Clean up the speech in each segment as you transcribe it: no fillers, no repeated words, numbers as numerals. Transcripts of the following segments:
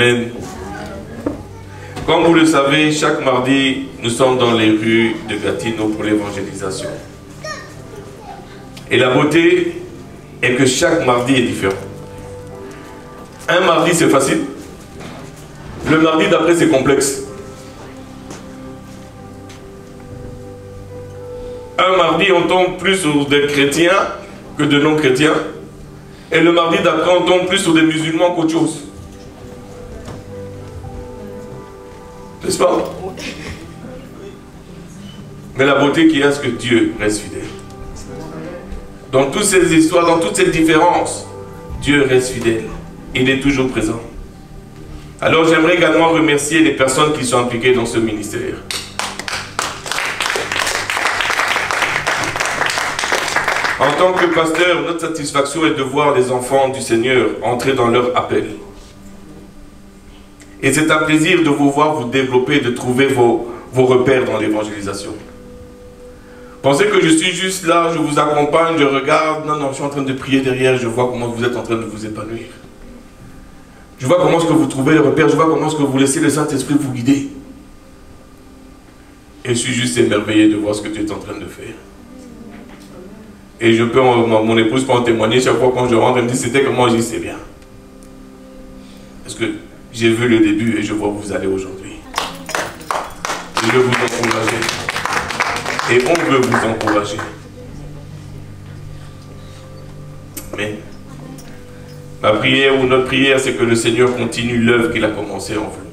Amen. Comme vous le savez, chaque mardi, nous sommes dans les rues de Gatineau pour l'évangélisation. Et la beauté est que chaque mardi est différent. Un mardi, c'est facile. Le mardi d'après, c'est complexe. Un mardi, on tombe plus sur des chrétiens que de non-chrétiens. Et le mardi d'après, on tombe plus sur des musulmans qu'autre chose. N'est-ce pas? Mais la beauté qu'il y a, c'est que Dieu reste fidèle. Dans toutes ces histoires, dans toutes ces différences, Dieu reste fidèle. Il est toujours présent. Alors j'aimerais également remercier les personnes qui sont impliquées dans ce ministère. En tant que pasteur, notre satisfaction est de voir les enfants du Seigneur entrer dans leur appel. Et c'est un plaisir de vous voir vous développer, de trouver vos repères dans l'évangélisation. Pensez que je suis juste là, je vous accompagne, je regarde. Non, non, je suis en train de prier derrière, je vois comment vous êtes en train de vous épanouir. Je vois comment est-ce que vous trouvez les repères, je vois comment est-ce que vous laissez le Saint-Esprit vous guider. Et je suis juste émerveillé de voir ce que tu es en train de faire. Et je peux, mon épouse peut en témoigner, chaque fois quand je rentre, elle me dit c'était comment, je dis c'est bien. Parce que j'ai vu le début et je vois où vous allez aujourd'hui. Je veux vous encourager. Et on veut vous encourager. Mais ma prière ou notre prière, c'est que le Seigneur continue l'œuvre qu'il a commencée en vous.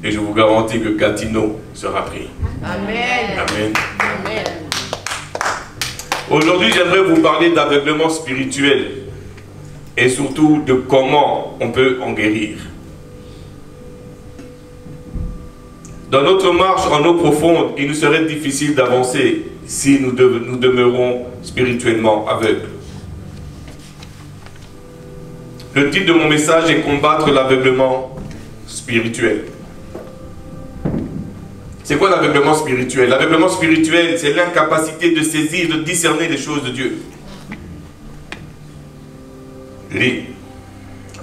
Et je vous garantis que Gatineau sera pris. Amen. Amen. Amen. Aujourd'hui, j'aimerais vous parler d'aveuglement spirituel et surtout de comment on peut en guérir. Dans notre marche en eau profonde, il nous serait difficile d'avancer si nous demeurons spirituellement aveugles. Le titre de mon message est « Combattre l'aveuglement spirituel ». C'est quoi l'aveuglement spirituel? L'aveuglement spirituel, c'est l'incapacité de saisir, de discerner les choses de Dieu.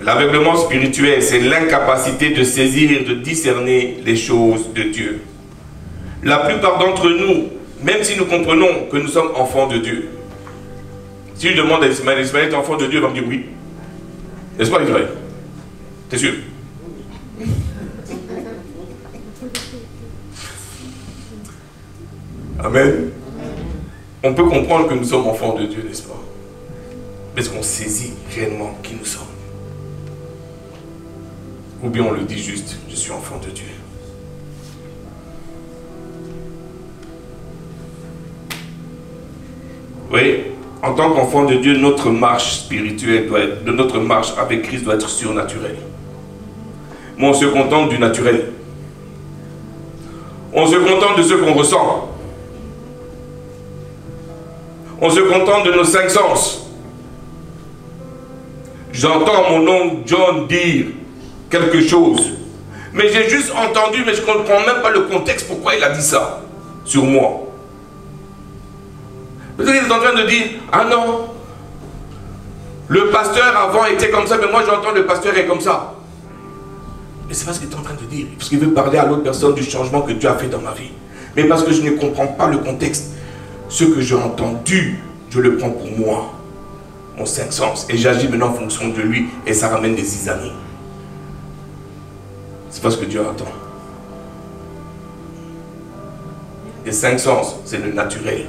L'aveuglement spirituel, c'est l'incapacité de saisir, de discerner les choses de Dieu. La plupart d'entre nous, même si nous comprenons que nous sommes enfants de Dieu, si je demande à Ismaël, Ismaël est enfant de Dieu, il va me dire oui. N'est-ce pas Ismaël? T'es sûr? Amen. On peut comprendre que nous sommes enfants de Dieu, n'est-ce pas? Mais est-ce qu'on saisit réellement qui nous sommes? Ou bien on le dit juste, je suis enfant de Dieu. Oui, en tant qu'enfant de Dieu, notre marche spirituelle doit être, notre marche avec Christ doit être surnaturelle. Mais on se contente du naturel. On se contente de ce qu'on ressent. On se contente de nos 5 sens. J'entends mon oncle John dire quelque chose. Mais j'ai juste entendu, mais je ne comprends même pas le contexte, pourquoi il a dit ça sur moi. Peut-être qu'il est en train de dire, ah non, le pasteur avant était comme ça, mais moi j'entends le pasteur est comme ça. Mais c'est pas ce qu'il est en train de dire, parce qu'il veut parler à l'autre personne du changement que Dieu a fait dans ma vie. Mais parce que je ne comprends pas le contexte. Ce que j'ai entendu, je le prends pour moi, mon 5 sens, et j'agis maintenant en fonction de lui, et ça ramène des zizanies. C'est pas ce que Dieu attend. Les 5 sens, c'est le naturel.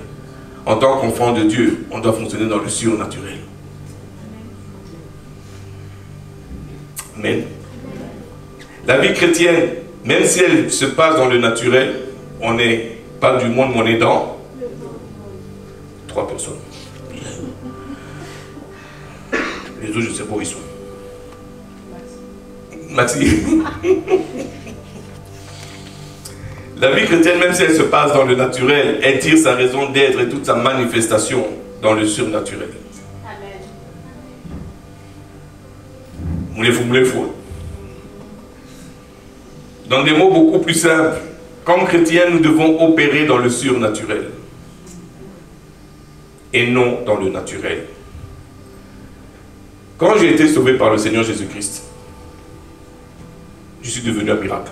En tant qu'enfant de Dieu, on doit fonctionner dans le surnaturel. Amen. La vie chrétienne, même si elle se passe dans le naturel, on n'est pas du monde, mais on est dans 3 personnes. Les autres, je ne sais pas où ils sont. Maxi. La vie chrétienne, même si elle se passe dans le naturel, elle tire sa raison d'être et toute sa manifestation dans le surnaturel. Amen. Moulez-vous. Dans des mots beaucoup plus simples, comme chrétiens, nous devons opérer dans le surnaturel et non dans le naturel. Quand j'ai été sauvé par le Seigneur Jésus-Christ, je suis devenu un miracle.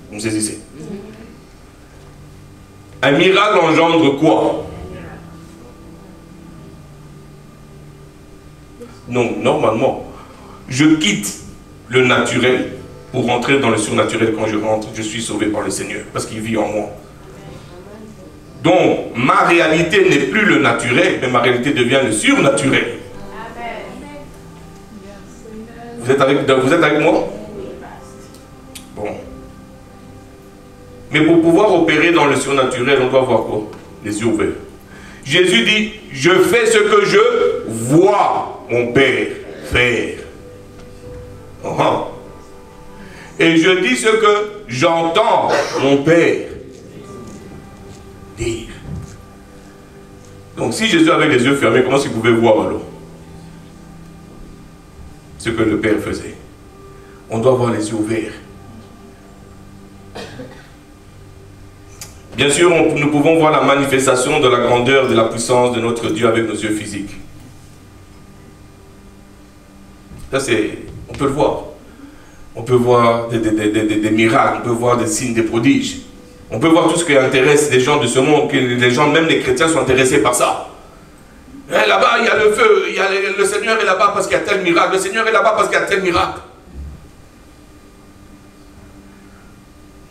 Vous me saisissez? Un miracle engendre quoi? Donc, normalement, je quitte le naturel pour rentrer dans le surnaturel. Quand je rentre, je suis sauvé par le Seigneur, parce qu'il vit en moi. Donc, ma réalité n'est plus le naturel, mais ma réalité devient le surnaturel. Vous êtes avec moi? Bon. Mais pour pouvoir opérer dans le surnaturel, on doit avoir quoi? Les yeux ouverts. Jésus dit, je fais ce que je vois mon Père faire. Et je dis ce que j'entends mon Père dire. Donc si Jésus avait les yeux fermés, comment est-ce qu'il pouvait voir alors ce que le Père faisait? On doit avoir les yeux ouverts. Bien sûr, nous pouvons voir la manifestation de la grandeur, de la puissance de notre Dieu avec nos yeux physiques. Ça, on peut le voir. On peut voir des miracles, on peut voir des signes, des prodiges. On peut voir tout ce qui intéresse les gens de ce monde, que les gens, même les chrétiens, sont intéressés par ça. Là-bas, il y a le feu, le Seigneur est là-bas parce qu'il y a tel miracle, le Seigneur est là-bas parce qu'il y a tel miracle.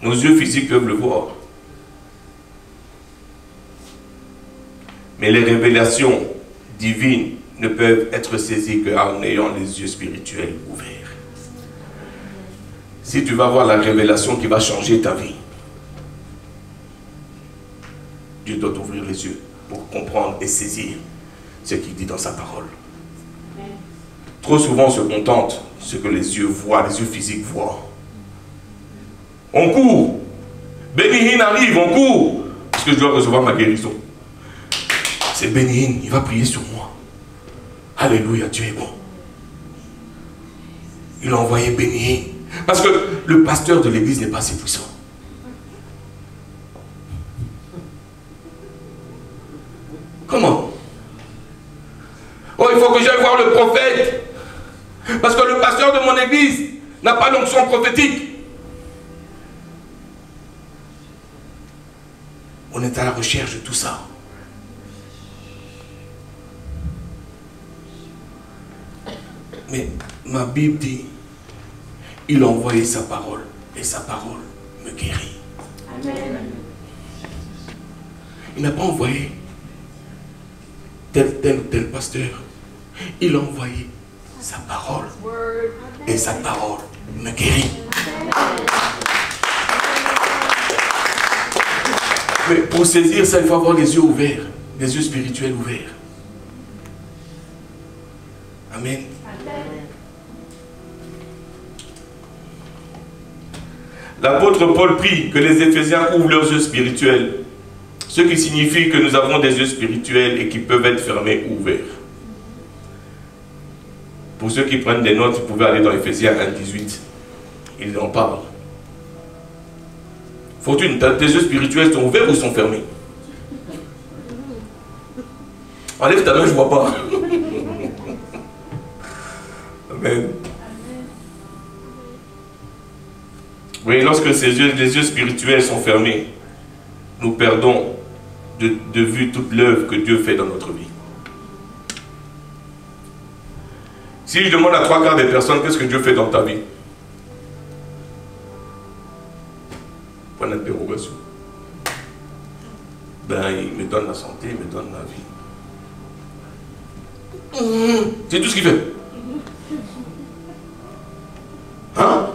Nos yeux physiques peuvent le voir. Mais les révélations divines ne peuvent être saisies qu'en ayant les yeux spirituels ouverts. Si tu vas voir la révélation qui va changer ta vie, Dieu doit t'ouvrir les yeux pour comprendre et saisir ce qu'il dit dans sa parole. Trop souvent on se contente de ce que les yeux voient, les yeux physiques voient. On court. Béni-Hin arrive, on court. Parce que je dois recevoir ma guérison. C'est Béni-Hin, il va prier sur moi. Alléluia, Dieu est bon. Il a envoyé Béni-Hin. Parce que le pasteur de l'église n'est pas assez puissant. Comment? Oh, il faut que j'aille voir le prophète. Parce que le pasteur de mon église n'a pas d'onction prophétique. On est à la recherche de tout ça. Mais ma Bible dit, il a envoyé sa parole et sa parole me guérit. Amen. Il n'a pas envoyé tel pasteur. Il a envoyé sa parole et sa parole me guérit. Mais pour saisir ça, il faut avoir les yeux ouverts, les yeux spirituels ouverts. Amen. L'apôtre Paul prie que les Éphésiens ouvrent leurs yeux spirituels, ce qui signifie que nous avons des yeux spirituels et qui peuvent être fermés ou ouverts. Pour ceux qui prennent des notes, vous pouvez aller dans Éphésiens 1:18. Il en parle. Fortune, tes yeux spirituels sont ouverts ou sont fermés? Enlève ta main, je ne vois pas. Amen. Oui, lorsque les yeux spirituels sont fermés, nous perdons de vue toute l'œuvre que Dieu fait dans notre vie. Si je demande à 3/4 des personnes, qu'est-ce que Dieu fait dans ta vie? Point d'interrogation. Ben, il me donne la santé, il me donne la vie. C'est tout ce qu'il fait. Hein?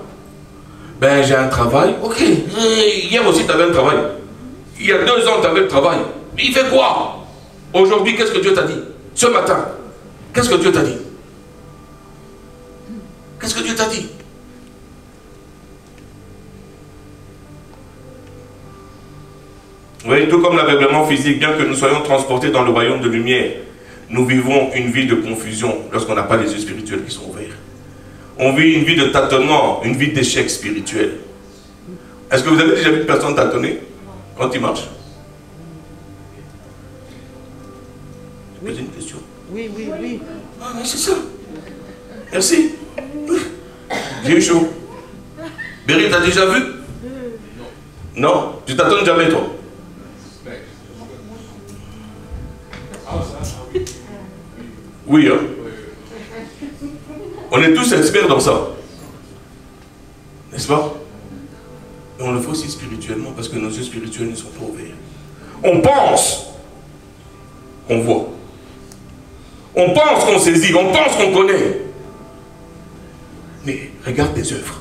Ben, j'ai un travail. Ok. Hier aussi, tu avais un travail. Il y a 2 ans, tu avais le travail. Mais il fait quoi? Aujourd'hui, qu'est-ce que Dieu t'a dit? Ce matin, qu'est-ce que Dieu t'a dit? Qu'est-ce que Dieu t'a dit? Oui, tout comme l'aveuglement physique, bien que nous soyons transportés dans le royaume de lumière, nous vivons une vie de confusion lorsqu'on n'a pas les yeux spirituels qui sont ouverts. On vit une vie de tâtonnement, une vie d'échec spirituel. Est-ce que vous avez déjà vu une personne tâtonner quand il marche? Je pose une question. Oui. Ah, c'est ça. Merci. J'ai eu chaud. Béry, t'as déjà vu? Non. Tu t'attends jamais, toi? Oui, hein? On est tous experts dans ça. N'est-ce pas? Et on le fait aussi spirituellement parce que nos yeux spirituels ne sont pas ouverts. On pense qu'on voit. On pense qu'on saisit. On pense qu'on connaît. Mais regarde tes œuvres.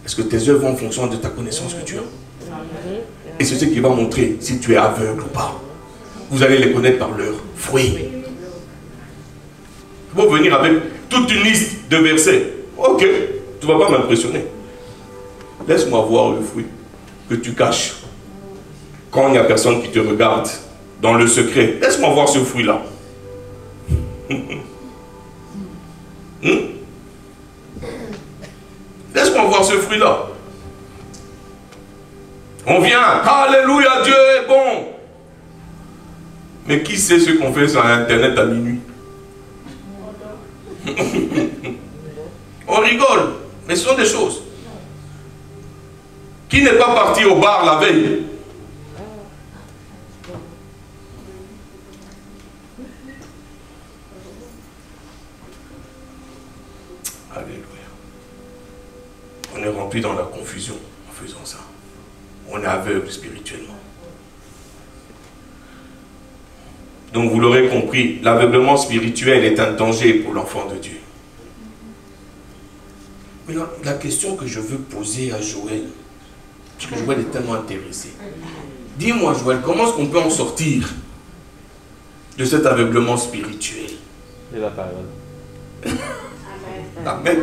Est-ce que tes œuvres vont en fonction de ta connaissance que tu as? Et c'est ce qui va montrer si tu es aveugle ou pas. Vous allez les connaître par leurs fruits. Ils vont venir avec toute une liste de versets. Ok, tu ne vas pas m'impressionner. Laisse-moi voir le fruit que tu caches. Quand il n'y a personne qui te regarde dans le secret, laisse-moi voir ce fruit-là. Laisse-moi voir ce fruit-là. On vient, alléluia, Dieu est bon. Mais qui sait ce qu'on fait sur Internet à minuit? On rigole, mais ce sont des choses. Qui n'est pas parti au bar la veille? Alléluia. On est rempli dans la confusion en faisant ça. On est aveugle spirituellement. Donc vous l'aurez compris, l'aveuglement spirituel est un danger pour l'enfant de Dieu. Mais la question que je veux poser à Joël, parce que Joël est tellement intéressé. Dis-moi Joël, comment est-ce qu'on peut en sortir de cet aveuglement spirituel? De la parole. Amen.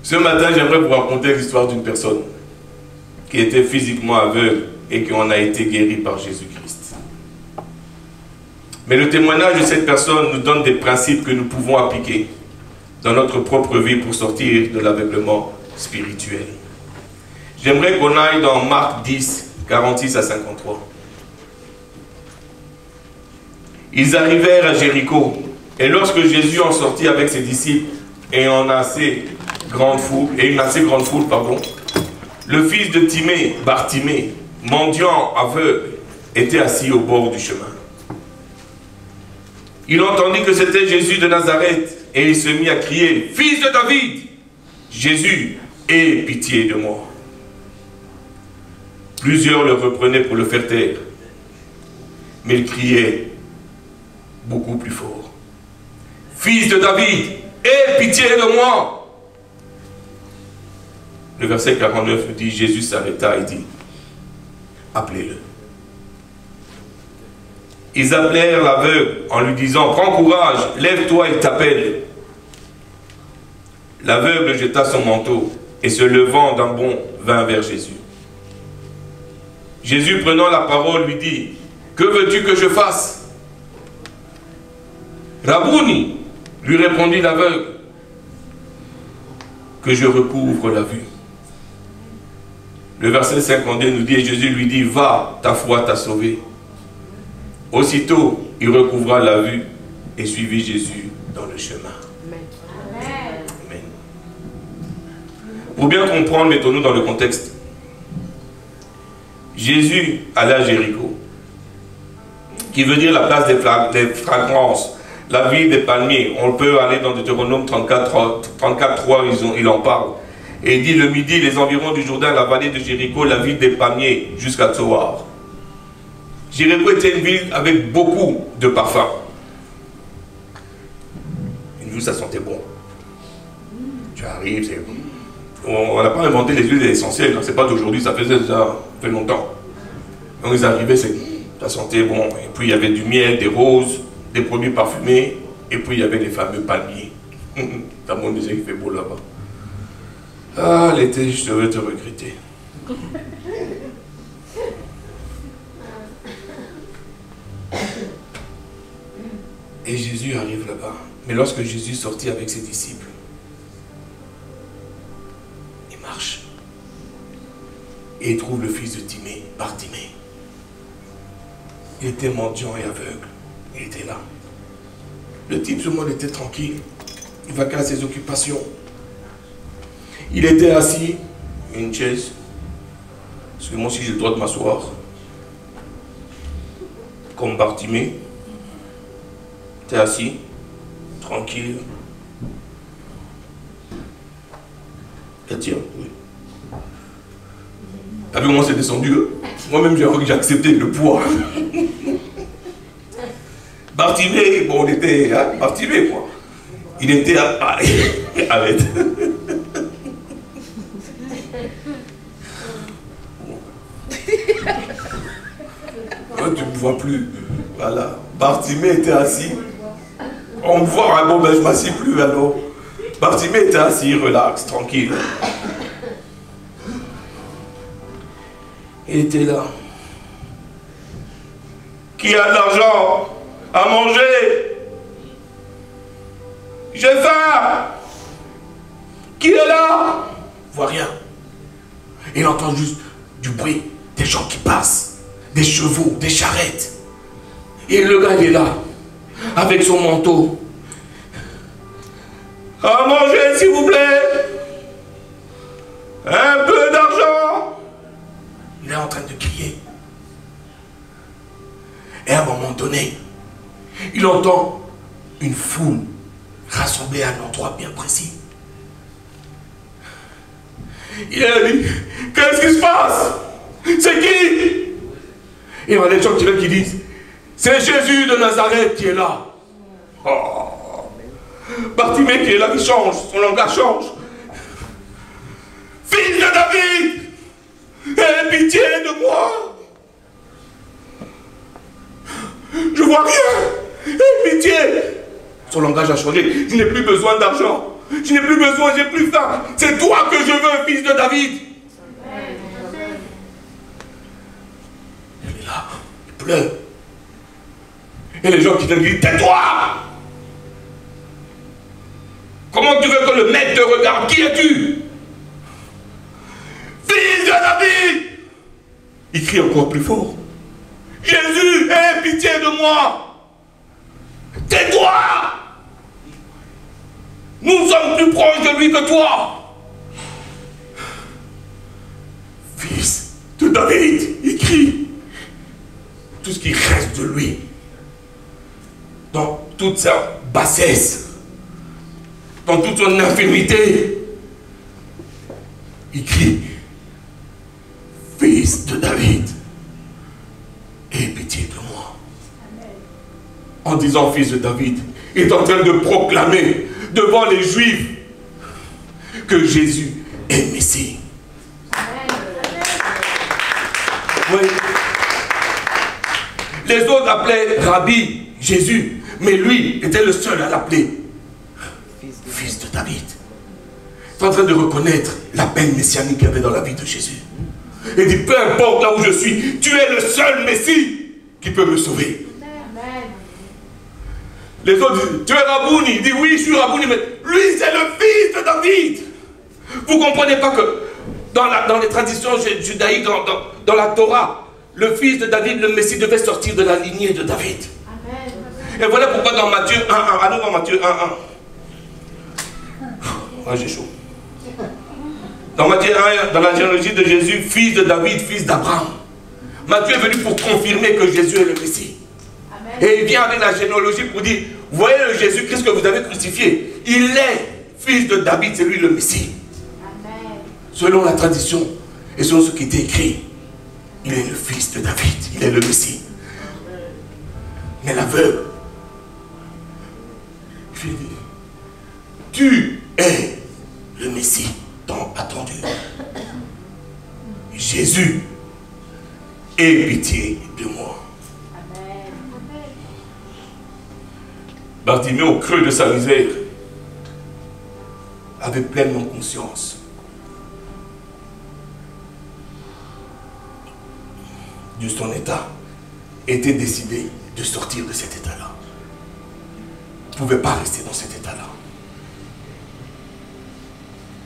Ce matin, j'aimerais vous raconter l'histoire d'une personne qui était physiquement aveugle et qui en a été guérie par Jésus-Christ. Mais le témoignage de cette personne nous donne des principes que nous pouvons appliquer dans notre propre vie pour sortir de l'aveuglement spirituel. J'aimerais qu'on aille dans Marc 10, 46 à 53. Ils arrivèrent à Jéricho, et lorsque Jésus en sortit avec ses disciples et une assez grande foule, le fils de Timée, Bartimée, mendiant aveugle, était assis au bord du chemin. Il entendit que c'était Jésus de Nazareth et il se mit à crier, « Fils de David, Jésus, aie pitié de moi. » Plusieurs le reprenaient pour le faire taire, mais il criait beaucoup plus fort, « Fils de David, aie pitié de moi. » Le verset 49 nous dit, Jésus s'arrêta et dit, « Appelez-le. » Ils appelèrent l'aveugle en lui disant, « Prends courage, lève-toi, il t'appelle. » L'aveugle jeta son manteau et se levant d'un bond vint vers Jésus. Jésus prenant la parole lui dit, « Que veux-tu que je fasse ?» « Rabouni, lui répondit l'aveugle, « que je recouvre la vue. » Le verset 52 nous dit, et Jésus lui dit, « Va, ta foi t'a sauvé. » Aussitôt, il recouvra la vue et suivit Jésus dans le chemin. Amen. Amen. Pour bien comprendre, mettons-nous dans le contexte. Jésus alla à Jéricho, qui veut dire la place des fragrances, la ville des palmiers. On peut aller dans Deutéronome 34:3, il en parle. Et il dit le midi, les environs du Jourdain, la vallée de Jéricho, la ville des palmiers, jusqu'à Tsoar. Jéricho était une ville avec beaucoup de parfums. Une ville, ça sentait bon. Tu arrives, c'est bon. On n'a pas inventé les huiles essentielles, c'est pas d'aujourd'hui, ça faisait déjà fait longtemps. Donc ils arrivaient, ça sentait bon. Et puis il y avait du miel, des roses, des produits parfumés, et puis il y avait les fameux palmiers. T'as mon disait qu'il fait beau là-bas. Ah, l'été, je devais te regretter. Et Jésus arrive là-bas. Mais lorsque Jésus sortit avec ses disciples, il marche. Et il trouve le fils de Timée, Bartimée. Il était mendiant et aveugle. Il était là. Le type, tout le monde était tranquille. Il vaquait à ses occupations. Il était assis, une chaise. Parce que moi aussi j'ai le droit de m'asseoir. Comme Bartimée. Il était assis, tranquille. Tiens, oui. T'as vu comment c'est descendu? Moi-même j'ai accepté le poids. Bartimée, bon on était, hein, Bartimée quoi. Il était arrête. Tu ne me vois plus. Voilà. Bartimée était assis. On me voit, hein, bon ben je ne m'assis plus alors. Bartimée était assis, relax, tranquille. Il était là. Qui a de l'argent à manger? J'ai faim. Qui est là? Il voit rien. Il entend juste du bruit, des gens qui passent, des chevaux, des charrettes. Et le gars il est là, avec son manteau. À manger s'il vous plaît. Un peu d'argent. Il est en train de crier. Et à un moment donné, il entend une foule rassemblée à un endroit bien précis. Il a dit, qu'est-ce qui se passe? C'est qui? Et il y a des gens qui disent, c'est Jésus de Nazareth qui est là. Oh. Bartimée qui est là, qui change, son langage change. Fils de David, aie pitié de moi. Je vois rien, aie pitié. Son langage a changé, je n'ai plus besoin d'argent. Je n'ai plus besoin, j'ai plus faim. C'est toi que je veux, fils de David. Il est là, il pleure. Et les gens qui te disent, tais-toi. Comment tu veux que le maître te regarde? Qui es-tu? Fils de David. Il crie encore plus fort. Jésus, aie pitié de moi. Tais-toi. Nous sommes plus proches de lui que toi. Fils de David, il crie. Tout ce qui reste de lui, dans toute sa bassesse, dans toute son infirmité, il crie, Fils de David, aie pitié de moi. Amen. En disant Fils de David, il est en train de proclamer devant les Juifs que Jésus est Messie. Amen. Oui. Les autres appelaient Rabbi Jésus, mais lui était le seul à l'appeler Fils de David. Il est en train de reconnaître la peine messianique qu'il y avait dans la vie de Jésus. Il dit, peu importe là où je suis, tu es le seul Messie qui peut me sauver. Amen. Les autres disent, tu es Rabouni. Il dit, oui, je suis Rabouni, mais lui, c'est le Fils de David. Vous ne comprenez pas que dans les traditions judaïques, dans la Torah, le Fils de David, le Messie, devait sortir de la lignée de David. Amen. Et voilà pourquoi dans Matthieu 1.1, allons dans Matthieu 1.1. Ah, j'ai chaud. Dans Matthieu 1, dans la généalogie de Jésus, fils de David, fils d'Abraham. Matthieu est venu pour confirmer que Jésus est le Messie. Amen. Et il vient avec la généalogie pour dire, voyez le Jésus-Christ que vous avez crucifié. Il est fils de David, c'est lui le Messie. Amen. Selon la tradition et selon ce qui est écrit, il est le fils de David, il est le Messie. Mais l'aveugle, je lui dis, tu es le Messie tant attendu. Jésus, aie pitié de moi. Amen. Bartimée, au creux de sa misère, avait pleinement conscience de son état, était décidé de sortir de cet état-là. Il ne pouvait pas rester dans cet état-là.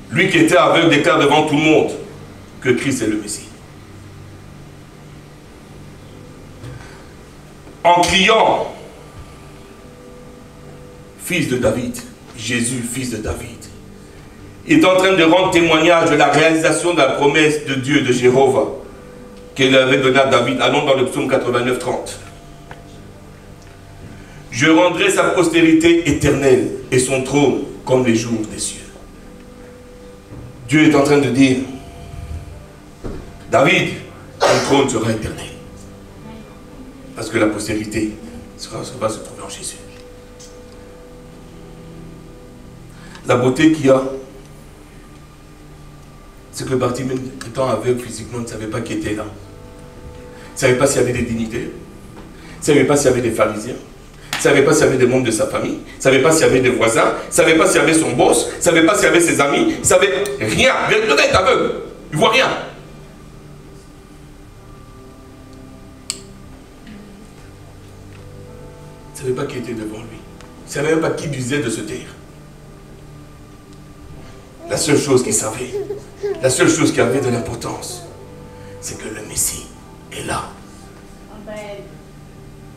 Lui qui était aveugle déclare devant tout le monde que Christ est le Messie. En criant, fils de David, Jésus, fils de David. Il est en train de rendre témoignage de la réalisation de la promesse de Dieu, de Jéhovah, qu'il avait donnée à David. Allons dans le psaume 89, 30. Je rendrai sa postérité éternelle et son trône comme les jours des cieux. Dieu est en train de dire, David, ton trône sera éternel. Parce que la postérité va se trouver en Jésus. La beauté qu'il y a, c'est que Bartimée, étant aveugle physiquement, ne savait pas qui était là. Il ne savait pas s'il y avait des dignitaires. Il ne savait pas s'il y avait des pharisiens. Il ne savait pas s'il y avait des membres de sa famille. Il ne savait pas s'il y avait des voisins. Il ne savait pas s'il y avait son boss. Il ne savait pas s'il y avait ses amis. Il ne savait rien. Le gars est aveugle. Il ne voit rien. Il ne savait pas qui était devant lui. Il ne savait même pas qui disait de se taire. La seule chose qu'il savait, la seule chose qui avait de l'importance, c'est que le Messie est là. Amen.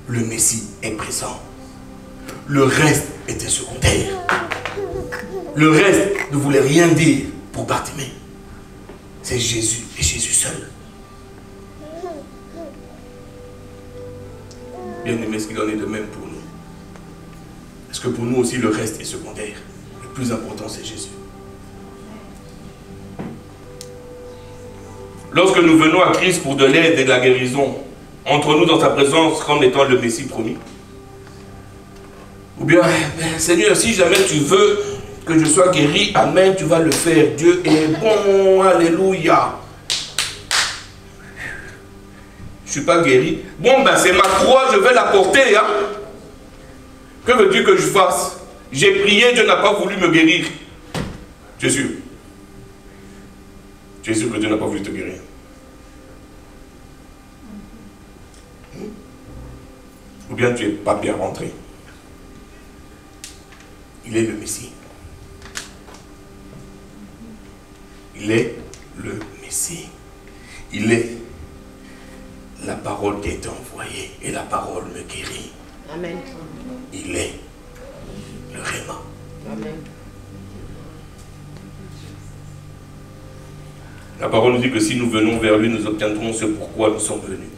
Le Messie est présent. Le reste était secondaire. Le reste ne voulait rien dire pour Bartimée. C'est Jésus et Jésus seul. Bien aimé, ce qu'il en est de même pour nous. Est-ce que pour nous aussi le reste est secondaire? Le plus important, c'est Jésus. Lorsque nous venons à Christ pour de l'aide et de la guérison, entrons-nous dans sa présence comme étant le Messie promis? Ou bien, Seigneur, si jamais tu veux que je sois guéri, amen, tu vas le faire. Dieu est bon, alléluia. Je ne suis pas guéri. Bon, ben c'est ma croix, je vais la porter. Hein? Que veux-tu que je fasse? J'ai prié, Dieu n'a pas voulu me guérir. Tu es sûr? Tu es sûr que Dieu n'a pas voulu te guérir? Ou bien tu n'es pas bien rentré? Il est le Messie. Il est le Messie. Il est la parole qui a été envoyée et la parole me guérit. Amen. Il est le Réma. Amen. La parole nous dit que si nous venons vers lui, nous obtiendrons ce pourquoi nous sommes venus.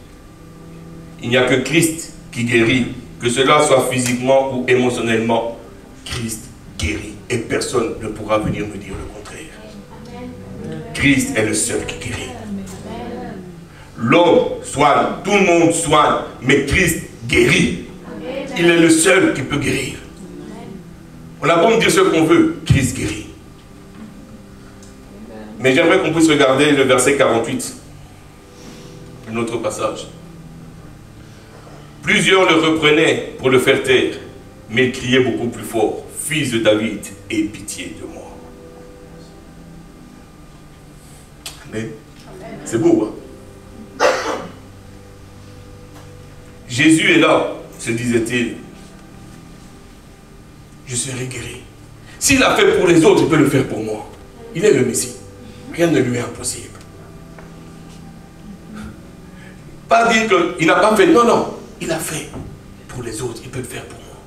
Il n'y a que Christ qui guérit, que cela soit physiquement ou émotionnellement. Christ guérit et personne ne pourra venir me dire le contraire. Christ est le seul qui guérit. L'homme soigne, tout le monde soigne, mais Christ guérit. Il est le seul qui peut guérir. On n'a pas beau me dire ce qu'on veut, Christ guérit. Mais j'aimerais qu'on puisse regarder le verset 48, un autre passage. Plusieurs le reprenaient pour le faire taire, mais il criait beaucoup plus fort, « Fils de David, aie pitié de moi. » Amen. C'est beau, hein? Jésus est là, se disait-il. Je serai guéri. S'il a fait pour les autres, il peut le faire pour moi. Il est le Messie. Rien ne lui est impossible. Pas dire qu'il n'a pas fait. Non, non. Il a fait pour les autres. Il peut le faire pour moi.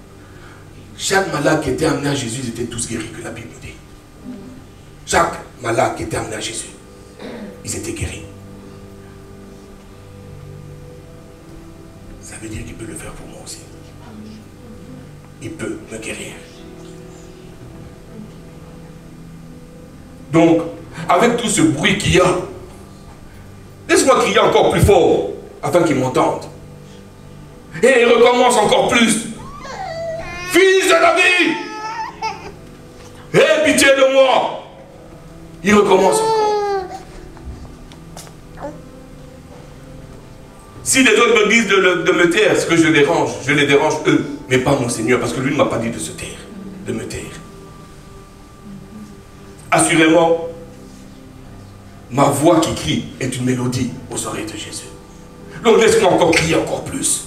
Chaque malade qui était amené à Jésus, ils étaient tous guéris, que la Bible nous dit. Chaque malade qui était amené à Jésus, ils étaient guéris. Ça veut dire qu'il peut le faire pour moi aussi. Il peut me guérir. Donc, avec tout ce bruit qu'il y a, laisse-moi crier encore plus fort, afin qu'ils m'entendent. Et il recommence encore plus. Fils de David, aie pitié de moi. Il recommence encore. Si les autres me disent de me taire, ce que je les dérange eux, mais pas mon Seigneur, parce que lui ne m'a pas dit de se taire, de me taire. Assurément, ma voix qui crie est une mélodie aux oreilles de Jésus. Donc laisse-moi encore crier encore plus.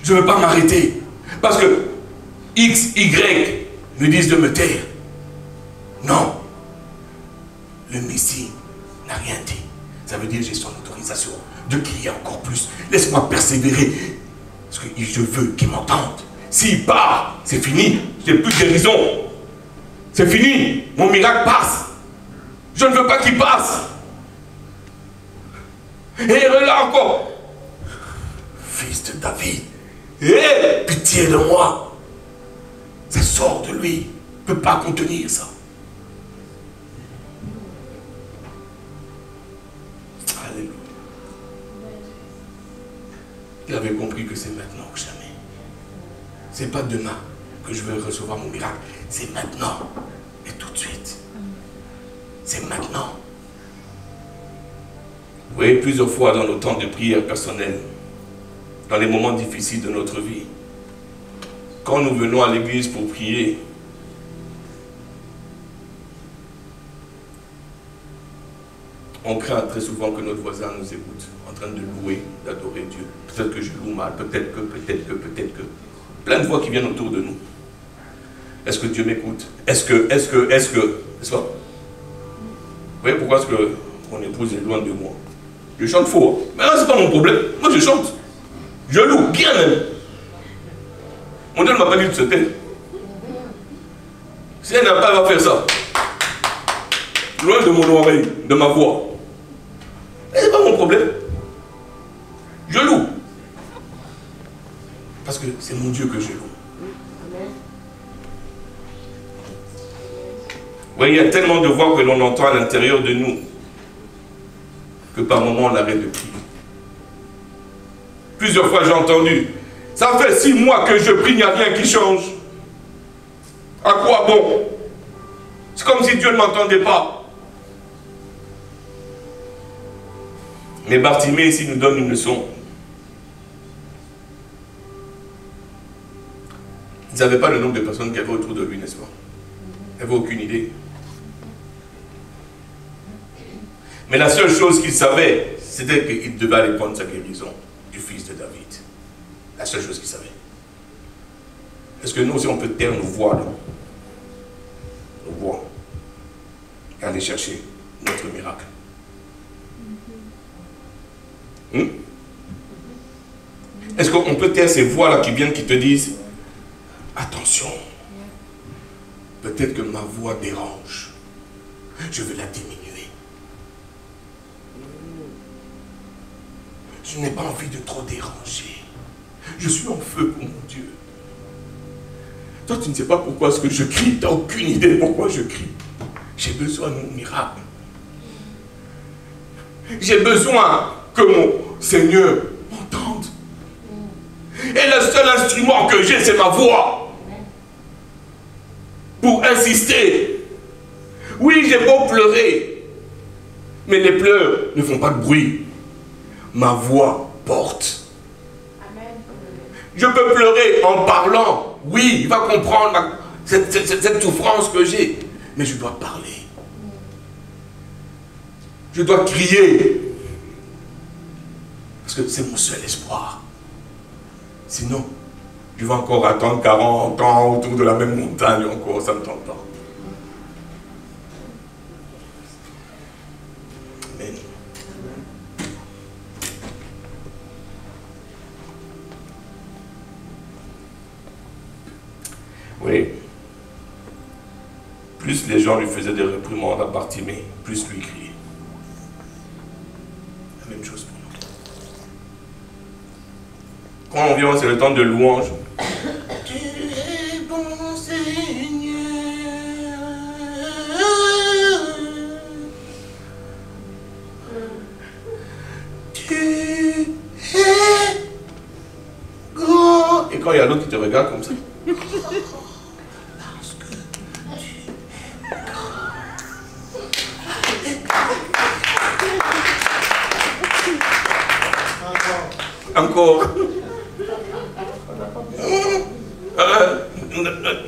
Je ne veux pas m'arrêter. Parce que X, Y me disent de me taire. Non. Le Messie n'a rien dit. Ça veut dire que j'ai son autorisation de crier encore plus. Laisse-moi persévérer. Parce que je veux qu'il m'entende. S'il part, c'est fini. Je n'ai plus de guérison. C'est fini. Mon miracle passe. Je ne veux pas qu'il passe. Et là encore. Fils de David. Pitié de moi. Ça sort de lui. Il ne peut pas contenir ça. Alléluia. Il avait compris que c'est maintenant que jamais. C'est pas demain que je vais recevoir mon miracle. C'est maintenant. Et tout de suite. C'est maintenant. Vous voyez, plusieurs fois dans nos temps de prière personnelle, dans les moments difficiles de notre vie, quand nous venons à l'église pour prier, on craint très souvent que notre voisin nous écoute, en train de louer, d'adorer Dieu. Peut-être que je loue mal, peut-être que. Plein de voix qui viennent autour de nous. Est-ce que Dieu m'écoute? Est-ce que, n'est-ce pas? Vous voyez pourquoi est-ce que mon épouse est loin de moi? Je chante faux. Mais là, c'est pas mon problème. Moi, je chante. Je loue, bien même. Mon Dieu ne m'a pas dit de se taire. Si elle n'a pas, elle va faire ça. Loin de mon oreille, de ma voix. Mais c'est pas mon problème. Je loue. Parce que c'est mon Dieu que je loue. Vous voyez, il y a tellement de voix que l'on entend à l'intérieur de nous que par moments on arrête de prier. Plusieurs fois j'ai entendu, ça fait 6 mois que je prie, il n'y a rien qui change. À quoi bon? C'est comme si Dieu ne m'entendait pas. Mais Bartimée ici nous donne une leçon. Ils n'avaient pas le nombre de personnes qu'il y avait autour de lui, n'est-ce pas? Ils n'avaient aucune idée. Mais la seule chose qu'il savait, c'était qu'il devait aller prendre sa guérison du fils de David. La seule chose qu'il savait. Est-ce que nous aussi on peut taire nos voix là? Nos voix. Et aller chercher notre miracle. Est-ce qu'on peut taire ces voix là qui viennent, qui te disent attention, peut-être que ma voix dérange. Je vais la diminuer. Je n'ai pas envie de trop déranger. Je suis en feu pour mon Dieu. Toi, tu ne sais pas pourquoi est-ce que je crie. Tu n'as aucune idée pourquoi je crie. J'ai besoin de mon miracle. J'ai besoin que mon Seigneur m'entende. Et le seul instrument que j'ai, c'est ma voix. Pour insister. Oui, j'ai beau pleurer. Mais les pleurs ne font pas de bruit. Ma voix porte. Amen. Je peux pleurer en parlant. Oui, il va comprendre cette souffrance que j'ai. Mais je dois parler. Je dois crier. Parce que c'est mon seul espoir. Sinon, je vais encore attendre 40 ans autour de la même montagne encore. Ça ne me tente pas. Amen. Oui. Plus les gens lui faisaient des réprimandes à Bartimée, plus lui criait. La même chose pour nous. Quand on vient, c'est le temps de louange. Tu es bon Seigneur. Tu es grand. Et quand il y a l'autre qui te regarde comme ça. Encore.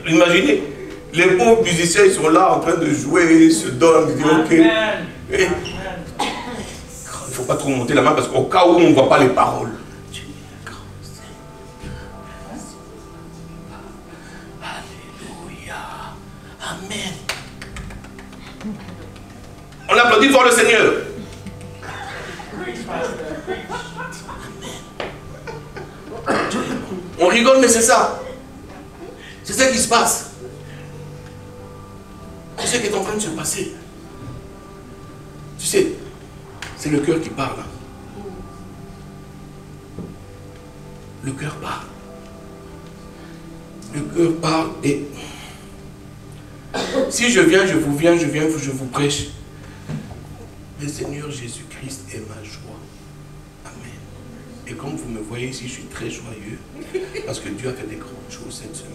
Imaginez, les pauvres musiciens, ils sont là en train de jouer, ils se donnent, ils disent ok. Il ne faut pas trop monter la main parce qu'au cas où on ne voit pas les paroles. Alléluia. Amen. On applaudit devant le Seigneur. On rigole, mais c'est ça. C'est ça qui se passe. C'est ce qui est en train de se passer. Tu sais, c'est le cœur qui parle. Le cœur parle. Le cœur parle et si je viens, je vous prêche. Le Seigneur Jésus-Christ est ma joie. Amen. Et comme vous me voyez ici, je suis très joyeux parce que Dieu a fait des grandes choses cette semaine.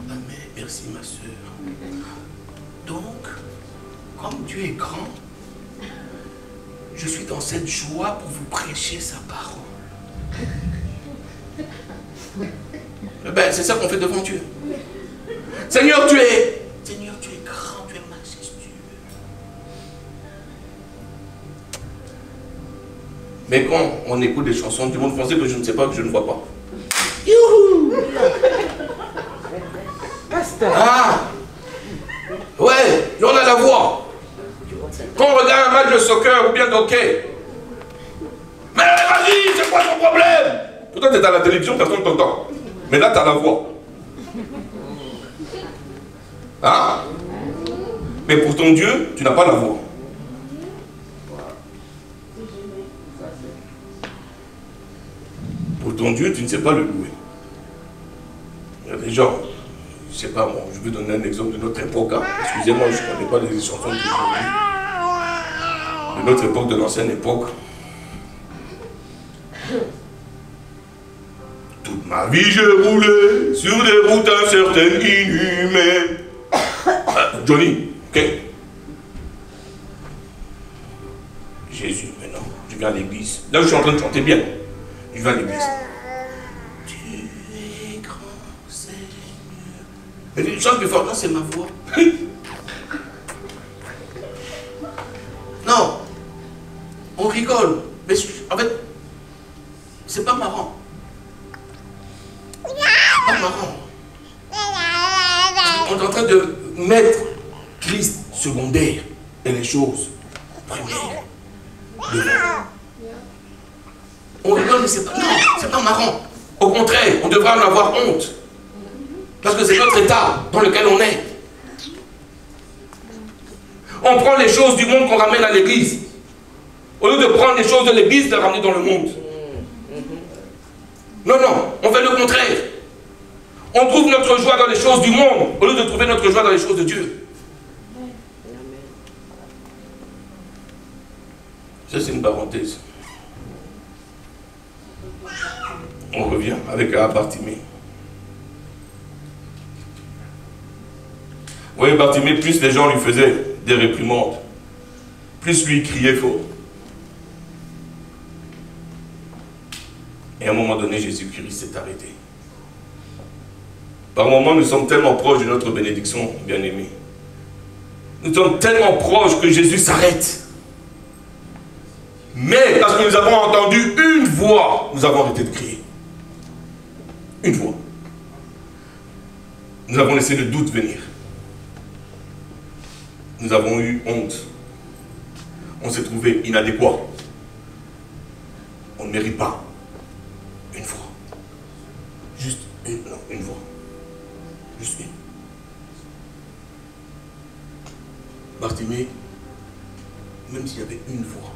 Amen. Merci ma soeur. Donc, comme Dieu est grand, je suis dans cette joie pour vous prêcher sa parole. Ben, c'est ça qu'on fait devant Dieu. Seigneur, tu es grand, tu es majestueux. Mais quand on écoute des chansons du monde français que je ne sais pas, que je ne vois pas. Youhou! Ah! Ouais, on a la voix. Quand on regarde un match de soccer ou bien d'hockey. Mais vas-y, c'est quoi ton problème? Pourtant, tu es à la télévision, personne ne t'entend. Mais là, tu as la voix. Hein? Mais pour ton Dieu, tu n'as pas la voix. Pour ton Dieu, tu ne sais pas le louer. Il y a des gens, je ne sais pas, moi, je vais donner un exemple de notre époque. Hein. Excusez-moi, je ne connais pas les chansons d'aujourd'hui. De notre époque, de l'ancienne époque. Toute ma vie, j'ai roulé sur des routes incertaines, inhumaines. Johnny, ok? Jésus, maintenant, je viens à l'église. Là, je suis en train de chanter bien. Je viens à l'église. Tu es grand, Seigneur. Mais les chants plus fort, non, c'est ma voix. Non, on rigole. Mais en fait, c'est pas marrant. C'est pas marrant. On est en train de mettre Christ secondaire et les choses premières devant. On rigole, mais c'est pas, non, c'est pas marrant. Au contraire, on devrait en avoir honte. Parce que c'est notre état dans lequel on est. On prend les choses du monde qu'on ramène à l'église. Au lieu de prendre les choses de l'église, de les ramener dans le monde. Non, non, on fait le contraire. On trouve notre joie dans les choses du monde, au lieu de trouver notre joie dans les choses de Dieu. Ça, c'est une parenthèse. On revient avec Bartimée. Oui, Bartimée, plus les gens lui faisaient des réprimandes, plus lui criait fort. Et à un moment donné, Jésus-Christ s'est arrêté. Par moments, nous sommes tellement proches de notre bénédiction, bien-aimés. Nous sommes tellement proches que Jésus s'arrête. Mais parce que nous avons entendu une voix, nous avons arrêté de crier. Une voix. Nous avons laissé le doute venir. Nous avons eu honte. On s'est trouvé inadéquat. On ne mérite pas. Une voix. Juste une, non, une voix. Juste une. Bartimée, même s'il y avait une voix,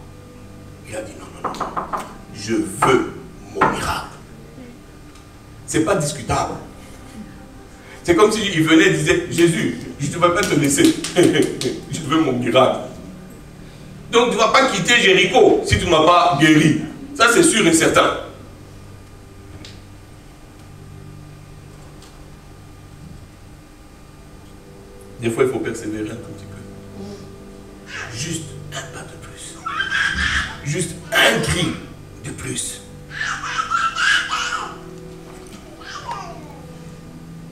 il a dit non, non, non. Je veux mon miracle. C'est pas discutable. C'est comme s'il venait et disait, Jésus, je ne vais pas te laisser. Je veux mon miracle. Donc tu ne vas pas quitter Jéricho si tu ne m'as pas guéri. Ça c'est sûr et certain. Des fois il faut persévérer un tout petit peu. Juste un pas de plus. Juste un cri de plus.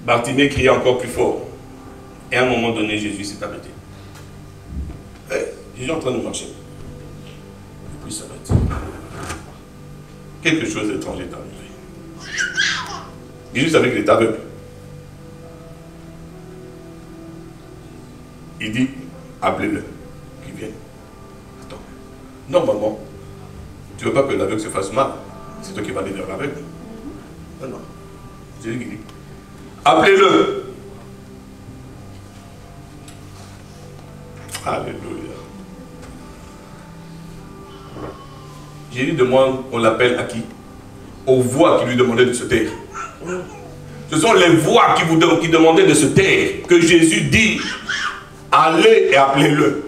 Bartimée criait encore plus fort. Et à un moment donné, Jésus s'est arrêté. Jésus est en train de marcher. Et puis il s'arrête. Quelque chose d'étrange est arrivé. Jésus savait qu'il était aveugle. Il dit, appelez-le, qu'il vienne. Attends. Normalement, tu ne veux pas que l'aveugle se fasse mal. C'est toi qui vas aller vers l'aveugle. Non, non. Jésus qui dit, appelez-le. Alléluia. Jésus demande, on l'appelle à qui? Aux voix qui lui demandaient de se taire. Ce sont les voix qui demandaient de se taire que Jésus dit, allez et appelez-le.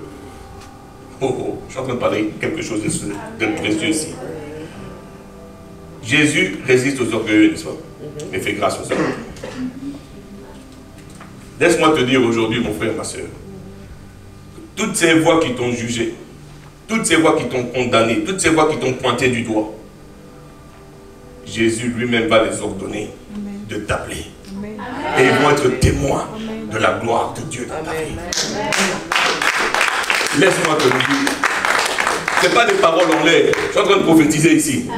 Oh, oh, je suis en train de parler quelque chose de précieux ici. Jésus résiste aux orgueilleux, n'est-ce pas? Et fait grâce aux orgueilleux. Laisse-moi te dire aujourd'hui, mon frère, ma soeur, toutes ces voix qui t'ont jugé, toutes ces voix qui t'ont condamné, toutes ces voix qui t'ont pointé du doigt, Jésus lui-même va les ordonner de t'appeler. Et ils vont être témoins de la gloire de Dieu dans ta vie. Laisse-moi te le dire. Ce n'est pas des paroles en l'air. Je suis en train de prophétiser ici.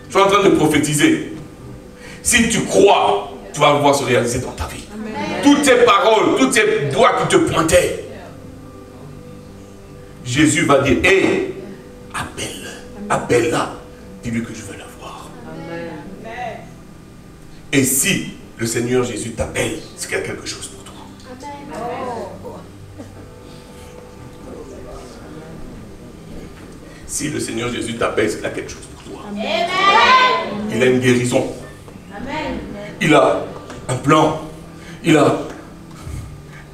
Je suis en train de prophétiser. Si tu crois, tu vas le voir se réaliser dans ta vie. Toutes ces paroles, toutes ces doigts qui te pointaient, Jésus va dire, hé, appelle-le, appelle-la, dis-lui que je veux la voir. Et si le Seigneur Jésus t'appelle, c'est qu'il y a quelque chose pour toi. Si le Seigneur Jésus t'appelle, c'est qu'il y a quelque chose pour toi. Il a une guérison. Il a un plan. Il a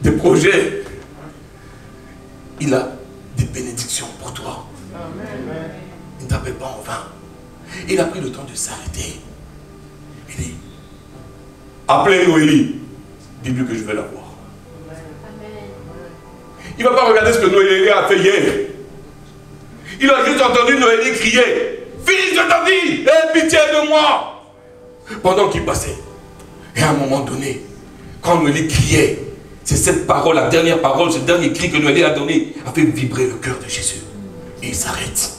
des projets. Il a des bénédictions pour toi. Il ne t'appelle pas en vain. Il a pris le temps de s'arrêter. Il dit, appelez Noélie. Dis-lui que je vais la voir. Il ne va pas regarder ce que Noélie a fait hier. Il a juste entendu Noélie crier, fils de David, aie pitié de moi. Pendant qu'il passait. Et à un moment donné, quand Noélie criait, c'est cette parole, la dernière parole, ce dernier cri que Noélie a donné, a fait vibrer le cœur de Jésus. Et il s'arrête.